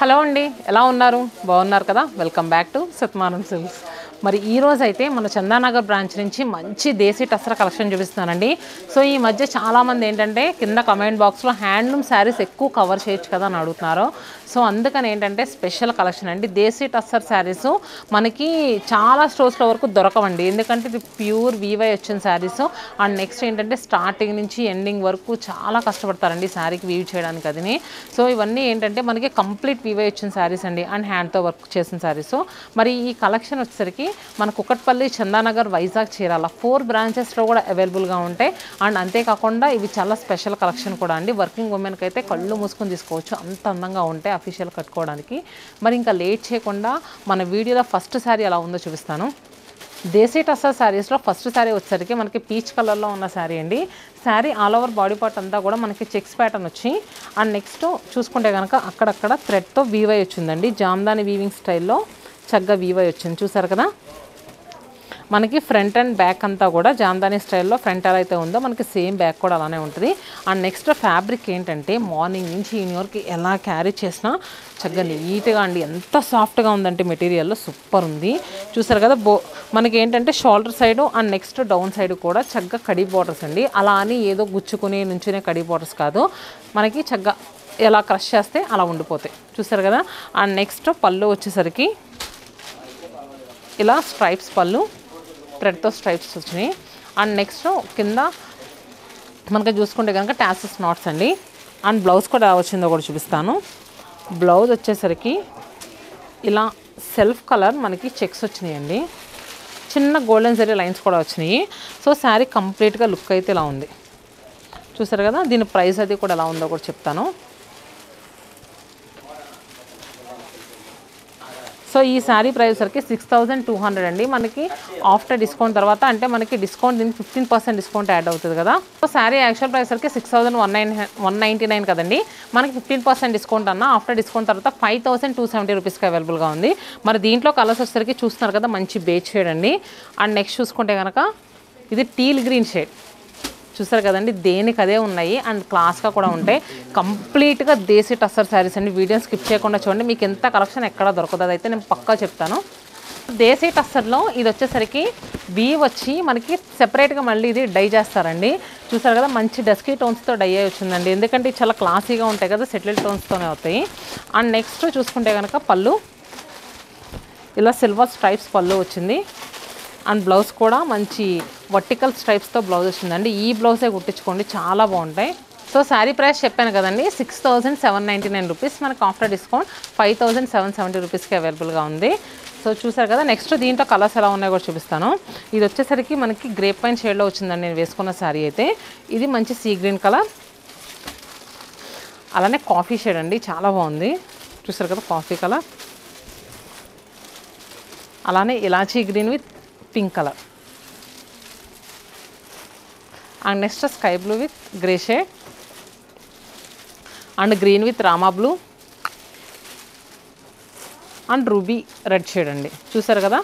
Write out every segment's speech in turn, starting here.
Hello అండి, ఎలా ఉన్నారు? బాగున్నారు కదా? Welcome back to సత్మానం silks. మరి ఈ రోజు అయితే మన చందానగర్ బ్రాంచ్ నుంచి మంచి దేశీ టస్సర్ కలెక్షన్ చూపిస్తున్నానండి. సో ఈ మధ్య చాలామంది ఏంటంటే కింద కమెంట్ బాక్స్లో హ్యాండ్లూమ్ శారీస్ ఎక్కువ కవర్ చేయొచ్చు కదా అని అడుగుతున్నారు. సో అందుకని ఏంటంటే స్పెషల్ కలెక్షన్ అండి. దేశీ టస్సర్ శారీస్ మనకి చాలా స్టోర్స్లో వరకు దొరకవండి, ఎందుకంటే ఇది ప్యూర్ వీవై వచ్చిన శారీస్. అండ్ నెక్స్ట్ ఏంటంటే స్టార్టింగ్ నుంచి ఎండింగ్ వరకు చాలా కష్టపడతారండి శారీకి వీవ్ చేయడానికి అదిని. సో ఇవన్నీ ఏంటంటే మనకి కంప్లీట్ వీవై వచ్చిన శారీస్ అండి, అండ్ హ్యాండ్తో వర్క్ చేసిన శారీస్. మరి ఈ కలెక్షన్ వచ్చేసరికి మన కుకట్పల్లి, చందానగర్, వైజాగ్, చీరాల 4 బ్రాంచెస్లో కూడా అవైలబుల్గా ఉంటాయి. అండ్ అంతేకాకుండా ఇవి చాలా స్పెషల్ కలెక్షన్ కూడా అండి. వర్కింగ్ ఉమెన్కి అయితే కళ్ళు మూసుకొని తీసుకోవచ్చు, అంత అందంగా ఉంటాయి అఫీషియల్ కట్టుకోవడానికి. మరి ఇంకా లేట్ చేయకుండా మన వీడియోలో ఫస్ట్ శారీ ఎలా ఉందో చూపిస్తాను. దేశీ టస్సర్ శారీస్లో ఫస్ట్ శారీ వచ్చేసరికి మనకి పీచ్ కలర్లో ఉన్న శారీ అండి. Sari all over body part అంతా కూడా మనకి చెక్స్ ప్యాటర్న్ వచ్చి, అండ్ నెక్స్ట్ చూసుకుంటే కనుక అక్కడక్కడ థ్రెడ్తో వీవై వచ్చిందండి. జామ్దాని వీవింగ్ స్టైల్లో చక్కగా వీవై వచ్చింది, చూసారు కదా. మనకి ఫ్రంట్ అండ్ బ్యాక్ అంతా కూడా జామ్దాని స్టైల్లో ఫ్రంట్ ఎలా అయితే ఉందో మనకి సేమ్ బ్యాక్ కూడా అలానే ఉంటుంది. అండ్ నెక్స్ట్ ఫ్యాబ్రిక్ ఏంటంటే మార్నింగ్ నుంచి ఈవినింగ్ వరకు ఎలా క్యారీ చేసినా చక్కగా నీట్గా అండి, ఎంత సాఫ్ట్గా ఉందంటే మెటీరియల్లో సూపర్ ఉంది. చూసారు కదా. మనకి ఏంటంటే shoulder side and next down side కూడా చక్కగా కడీ బార్డర్స్ అండి. అలా అని ఏదో గుచ్చుకుని నుంచునే కడీ బార్డర్స్ కాదు, మనకి చక్కగా ఎలా క్రష్ చేస్తే అలా ఉండిపోతాయి, చూసారు కదా. అండ్ నెక్స్ట్ పళ్ళు వచ్చేసరికి ఇలా స్ట్రైప్స్ పళ్ళు, థ్రెడ్తో స్ట్రైప్స్ వచ్చినాయి. అండ్ నెక్స్ట్ కింద మనకి చూసుకుంటే కనుక టాసెస్ నాట్స్ అండి. అండ్ బ్లౌజ్ కూడా ఎలా వచ్చిందో కూడా చూపిస్తాను. బ్లౌజ్ వచ్చేసరికి ఇలా సెల్ఫ్ కలర్ మనకి చెక్స్ వచ్చినాయండి, చిన్న గోల్డెన్ జరీ లైన్స్ కూడా వచ్చినాయి. సో శారీ కంప్లీట్గా లుక్ అయితే ఇలా ఉంది, చూసారు కదా. దీని ప్రైస్ అది కూడా ఎలా ఉందో కూడా చెప్తాను. సో ఈ శారీ ప్రైస్ సరికి 6200 అండి. మనకి ఆఫ్టర్ డిస్కౌంట్ తర్వాత, అంటే మనకి డిస్కౌంట్ దీనికి 15% డిస్కౌంట్ యాడ్ అవుతుంది కదా. సో శారీ యాక్చువల్ ప్రైస్ సరికి 6199 కదండి. మనకి 15% డిస్కౌంట్ అన్న ఆఫ్టర్ డిస్కౌంట్ తర్వాత 5270 రూపీస్కి అవైలబుల్గా ఉంది. మరి దీంట్లో కలర్స్ వచ్చేసరికి చూస్తున్నారు కదా, మంచి బేజ్ షేడ్ అండి. అండ్ నెక్స్ట్ చూసుకుంటే కనుక ఇది టీల్ గ్రీన్ షేడ్, చూసారు కదండి. దేనికి అదే ఉన్నాయి అండ్ క్లాస్గా కూడా ఉంటాయి. కంప్లీట్గా దేశీ టస్సర్ శారీస్ అండి. వీడియో స్కిప్ చేయకుండా చూడండి, మీకు ఎంత కలెక్షన్ ఎక్కడ దొరకదు అదైతే నేను పక్కా చెప్తాను. దేశీ టస్సర్లో ఇది వచ్చేసరికి వీవ్ వచ్చి మనకి సెపరేట్గా మళ్ళీ ఇది డై చేస్తారండి, చూసారు కదా. మంచి డస్కీ టోన్స్తో డై అయ్యి వచ్చిందండి, ఎందుకంటే చాలా క్లాసీగా ఉంటాయి కదా, సెటిల్ టోన్స్తోనే అవుతాయి. అండ్ నెక్స్ట్ చూసుకుంటే కనుక పళ్ళు ఇలా సిల్వర్ స్ట్రైప్స్ పళ్ళు వచ్చింది. అండ్ బ్లౌజ్ కూడా మంచి వర్టికల్ స్ట్రైప్స్తో బ్లౌజ్ వచ్చిందండి. ఈ బ్లౌజే కుట్టించుకోండి, చాలా బాగుంటాయి. సో శారీ ప్రైస్ చెప్పాను కదండి, 6799 రూపీస్. మనకు ఆఫ్టర్ డిస్కౌంట్ 5770 రూపీస్కి అవైలబుల్గా ఉంది. సో చూసారు కదా. నెక్స్ట్ దీంట్లో కలర్స్ ఎలా ఉన్నాయో కూడా చూపిస్తాను. ఇది వచ్చేసరికి మనకి గ్రేప్ వైన్ షేడ్లో వచ్చిందండి నేను వేసుకున్న శారీ అయితే. ఇది మంచి సీ గ్రీన్ కలర్, అలానే కాఫీ షేడ్ అండి, చాలా బాగుంది, చూసారు కదా. కాఫీ కలర్, అలానే elaichi green with pink colour. And next sky blue with grey shade, and green with Rama blue, and ruby red shade అండి, చూసారు కదా.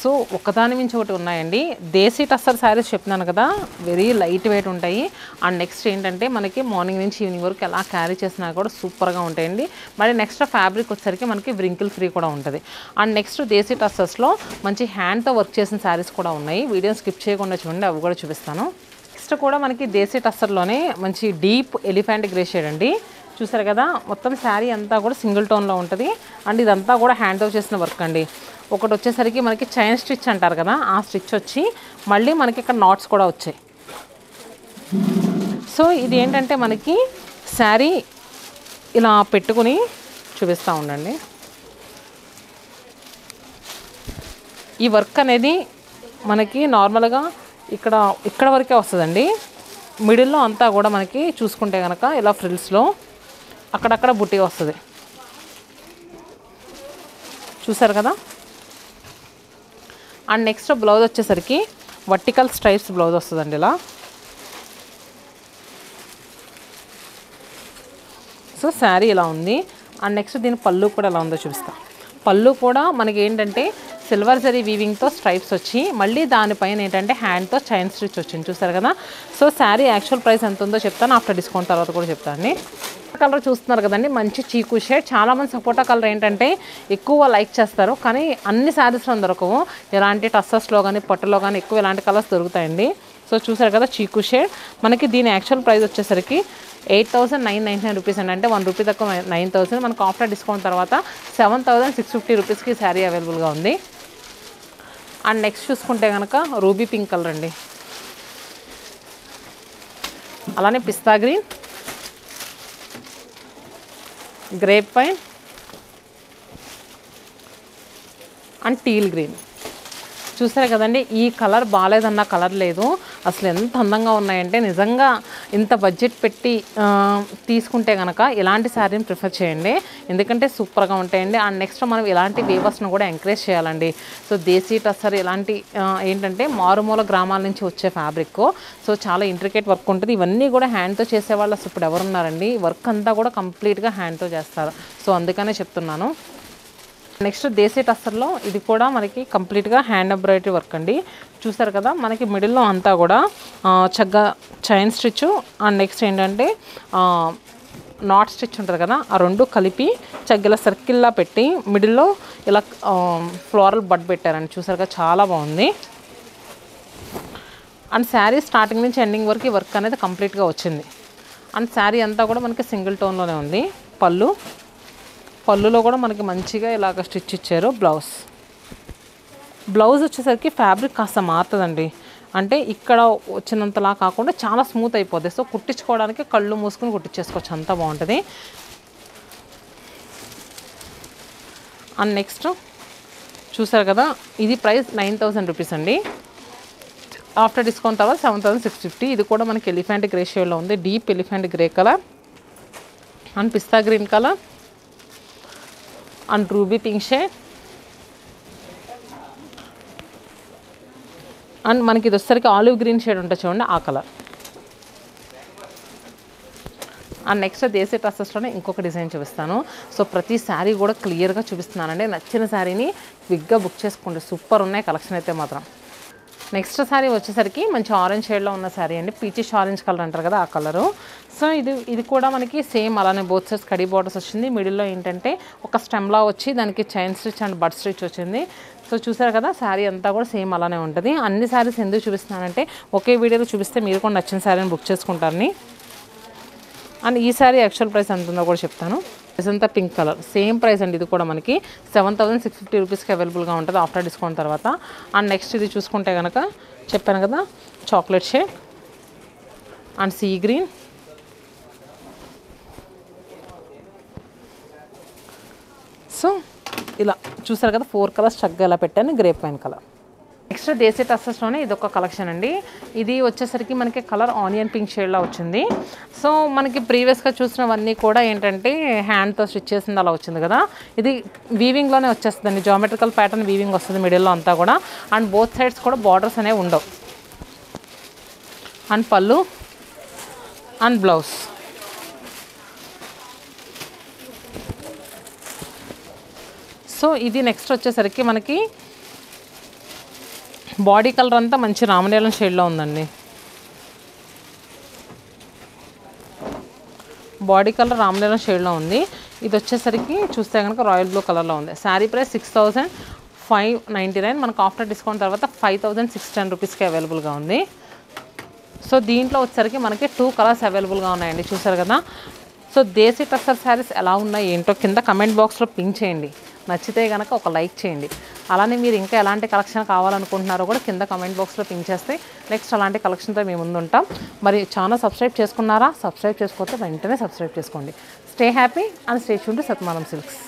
సో ఒకదాని మించి ఒకటి ఉన్నాయండి. దేశీ టస్సర్ శారీస్ చెప్తున్నాను కదా, వెరీ లైట్ వెయిట్ ఉంటాయి. అండ్ నెక్స్ట్ ఏంటంటే మనకి మార్నింగ్ నుంచి ఈవినింగ్ వరకు ఎలా క్యారీ చేసినా కూడా సూపర్గా ఉంటాయండి. మరి నెక్స్ట్ ఫ్యాబ్రిక్ వచ్చేసరికి మనకి వ్రింకిల్ ఫ్రీ కూడా ఉంటుంది. అండ్ నెక్స్ట్ దేశీ టస్సర్స్లో మంచి హ్యాండ్తో వర్క్ చేసిన శారీస్ కూడా ఉన్నాయి, వీడియో స్కిప్ చేయకుండా చూడండి, అవి కూడా చూపిస్తాను. నెక్స్ట్ కూడా మనకి దేశీ టస్సర్లోనే మంచి డీప్ ఎలిఫెంట్ గ్రే షేడ్ అండి, చూసారు కదా. మొత్తం శారీ అంతా కూడా సింగిల్ టోన్లో ఉంటుంది. అండ్ ఇదంతా కూడా హ్యాండ్తో చేసిన వర్క్ అండి. ఒకటి వచ్చేసరికి మనకి చైన్ స్టిచ్ అంటారు కదా, ఆ స్టిచ్ వచ్చి మళ్ళీ మనకి ఇక్కడ నాట్స్ కూడా వచ్చాయి. సో ఇది ఏంటంటే మనకి శారీ ఇలా పెట్టుకుని చూపిస్తూ ఉండండి. ఈ వర్క్ అనేది మనకి నార్మల్గా ఇక్కడ వరకే వస్తుందండి. మిడిల్లో అంతా కూడా మనకి చూసుకుంటే కనుక ఇలా ఫ్రిల్స్లో అక్కడక్కడ బుట్టి వస్తుంది, చూసారు కదా. అండ్ నెక్స్ట్ బ్లౌజ్ వచ్చేసరికి వర్టికల్ స్ట్రైప్స్ బ్లౌజ్ వస్తుందండి ఇలా. సో శారీ ఇలా ఉంది. అండ్ నెక్స్ట్ దీని పళ్ళు కూడా ఎలా ఉందో చూపిస్తా. పళ్ళు కూడా మనకి ఏంటంటే సిల్వర్ జరీ వీవింగ్తో స్ట్రైప్స్ వచ్చి మళ్ళీ దానిపైన ఏంటంటే హ్యాండ్తో చైన్ స్టిచ్ వచ్చింది, చూసారు కదా. సో శారీ యాక్చువల్ ప్రైస్ ఎంత ఉందో చెప్తాను, ఆఫ్టర్ డిస్కౌంట్ తర్వాత కూడా చెప్తాను. కలర్ చూస్తున్నారు కదండి, మంచి చీకు షేడ్. చాలామంది సపోటా కలర్ ఏంటంటే ఎక్కువ లైక్ చేస్తారు, కానీ అన్ని శారీస్లో దొరకవు. ఇలాంటి టస్సెస్లో కానీ పట్టులో కానీ ఎక్కువ ఇలాంటి కలర్స్ దొరుకుతాయండి. సో చూసారు కదా చీకు షేడ్. మనకి దీని యాక్చువల్ ప్రైస్ వచ్చేసరికి 8,999 రూపీస్ అండి. అంటే 1 రూపీ తక్కువ 9,000. మనకు ఆఫ్టర్ డిస్కౌంట్ తర్వాత 7,650 రూపీస్కి శారీ అవైలబుల్గా ఉంది. అండ్ నెక్స్ట్ చూసుకుంటే కనుక రూబీ పింక్ కలర్ అండి, అలానే pista green, grape wine and teal green. చూసారు కదండి, ఈ కలర్ బాగాలేదన్న కలర్ లేదు. అసలు ఎంత అందంగా ఉన్నాయంటే నిజంగా ఇంత బడ్జెట్ పెట్టి తీసుకుంటే కనుక ఇలాంటి శారీని ప్రిఫర్ చేయండి, ఎందుకంటే సూపర్గా ఉంటాయండి. అండ్ నెక్స్ట్ మనం ఇలాంటి వీవర్స్ను కూడా ఎంకరేజ్ చేయాలండి. సో దేశీ టస్సర్ ఇలాంటి ఏంటంటే మారుమూల గ్రామాల నుంచి వచ్చే ఫ్యాబ్రిక్. సో చాలా ఇంట్రికేట్ వర్క్ ఉంటుంది. ఇవన్నీ కూడా హ్యాండ్తో చేసేవాళ్ళు అసలు ఇప్పుడు ఎవరున్నారండి, వర్క్ అంతా కూడా కంప్లీట్గా హ్యాండ్తో చేస్తారు. సో అందుకనే చెప్తున్నాను. నెక్స్ట్ దేశీ టస్సర్లో ఇది కూడా మనకి కంప్లీట్గా హ్యాండ్ ఎంబ్రాయిడరీ వర్క్ అండి. చూసారు కదా, మనకి మిడిల్లో అంతా కూడా చక్కగా చైన్ స్టిచ్ అండ్ నెక్స్ట్ ఏంటంటే నాట్ స్టిచ్ ఉంటుంది కదా, ఆ రెండు కలిపి చక్కగా సర్కిల్లా పెట్టి మిడిల్లో ఇలా ఫ్లోరల్ బడ్ పెట్టారండి. చూసారు కదా, చాలా బాగుంది. అండ్ శారీ స్టార్టింగ్ నుంచి ఎండింగ్ వరకు ఈ వర్క్ అనేది కంప్లీట్గా వచ్చింది. అండ్ శారీ అంతా కూడా మనకి సింగిల్ టోన్లోనే ఉంది. పళ్ళులో కూడా మనకి మంచిగా ఇలాగ స్టిచ్ ఇచ్చారు. బ్లౌజ్ వచ్చేసరికి ఫ్యాబ్రిక్ కాస్త మారుతుందండి, అంటే ఇక్కడ వచ్చినంతలా కాకుండా చాలా స్మూత్ అయిపోద్ది. సో కుట్టించుకోవడానికి కళ్ళు మూసుకుని కుట్టించేసుకోవచ్చు, అంతా బాగుంటుంది. అండ్ నెక్స్ట్ చూసారు కదా, ఇది ప్రైస్ 9,000 రూపీస్ అండి. ఆఫ్టర్ డిస్కౌంట్ తర్వాత 7,650. ఇది కూడా మనకి ఎలిఫెంట్ గ్రే షేడ్లో ఉంది, deep elephant grey colour and pista green colour and ruby pink shade. And మనకి ఇది వచ్చేసరికి ఆలివ్ గ్రీన్ షేడ్ ఉంటుంది చూడండి, ఆ కలర్. అండ్ నెక్స్ట్ దేశీ టస్సెస్లోనే ఇంకొక డిజైన్ చూపిస్తాను. సో ప్రతి శారీ కూడా క్లియర్గా చూపిస్తున్నానండి. నచ్చిన శారీని క్విక్గా బుక్ చేసుకోండి, సూపర్ ఉన్నాయి కలెక్షన్ అయితే మాత్రం. నెక్స్ట్ శారీ వచ్చేసరికి మంచి ఆరెంజ్ షేడ్లో ఉన్న శారీ అండి, పీచిష్ ఆరెంజ్ కలర్ అంటారు కదా, ఆ కలరు. సో ఇది కూడా మనకి సేమ్ అలానే బోత్ సైడ్స్ కడీ బార్డర్స్ వచ్చింది. మిడిల్లో ఏంటంటే ఒక స్టెమ్లా వచ్చి దానికి chain stitch and bud stitch వచ్చింది. సో చూసారు కదా, శారీ అంతా కూడా సేమ్ అలానే ఉంటుంది. అన్ని శారీస్ ఎందుకు చూపిస్తున్నానంటే ఒకే వీడియోలో చూపిస్తే మీరు కూడా నచ్చిన శారీని బుక్ చేసుకుంటారని. అండ్ ఈ శారీ యాక్చువల్ ప్రైస్ ఎంత ఉందో కూడా చెప్తాను. ఇదంతా పింక్ కలర్, సేమ్ ప్రైస్ అండి. ఇది కూడా మనకి 7,650 రూపీస్కి అవైలబుల్గా ఉంటుంది ఆఫ్టర్ డిస్కౌంట్ తర్వాత. అండ్ నెక్స్ట్ ఇది చూసుకుంటే కనుక చెప్పాను కదా, chocolate shade and sea green so ఇలా చూసారు కదా, 4 కలర్స్ చక్కగా ఇలా పెట్టాను. Grape wine colour. నెక్స్ట్ దేశీ టస్సెస్లోనే ఇది ఒక కలెక్షన్ అండి. ఇది వచ్చేసరికి మనకి కలర్ ఆనియన్ పింక్ షేడ్లో వచ్చింది. సో మనకి ప్రీవియస్గా చూసినవన్నీ కూడా ఏంటంటే హ్యాండ్తో స్టిచ్ చేసింది అలా వచ్చింది కదా, ఇది వీవింగ్లోనే వచ్చేస్తుందండి. జామెట్రికల్ ప్యాటర్న్ వీవింగ్ వస్తుంది మిడిల్లో అంతా కూడా. అండ్ బోత్ సైడ్స్ కూడా బార్డర్స్ అనేవి ఉండవు. అండ్ పళ్ళు అండ్ బ్లౌజ్. సో ఇది నెక్స్ట్ వచ్చేసరికి మనకి బాడీ కలర్ అంతా మంచి రామనీలం షేడ్లో ఉందండి. బాడీ కలర్ రామనీలం షేడ్లో ఉంది. ఇది వచ్చేసరికి చూస్తే కనుక రాయల్ బ్లూ కలర్లో ఉంది. శారీ ప్రైస్ 6,599. మనకు ఆఫ్టర్ డిస్కౌంట్ తర్వాత 5,610 రూపీస్కి అవైలబుల్గా ఉంది. సో దీంట్లో వచ్చేసరికి మనకి 2 కలర్స్ అవైలబుల్గా ఉన్నాయండి. చూసారు కదా. సో దేశీ టస్సర్ శారీస్ ఎలా ఉన్నాయి ఏంటో కింద కమెంట్ బాక్స్లో పింక్ చేయండి. నచ్చితే కనుక ఒక లైక్ చేయండి. అలానే మీరు ఇంకా ఎలాంటి కలెక్షన్ కావాలనుకుంటున్నారో కూడా కింద కమెంట్ బాక్స్లో పింక్ చేస్తే నెక్స్ట్ అలాంటి కలెక్షన్తో మేము ముందు ఉంటాం. మరి ఛానల్ సబ్స్క్రైబ్ చేసుకున్నారా? సబ్స్క్రైబ్ చేసుకోతే వెంటనే సబ్స్క్రైబ్ చేసుకోండి. Stay happy and stay tuned to Satyamanam silks.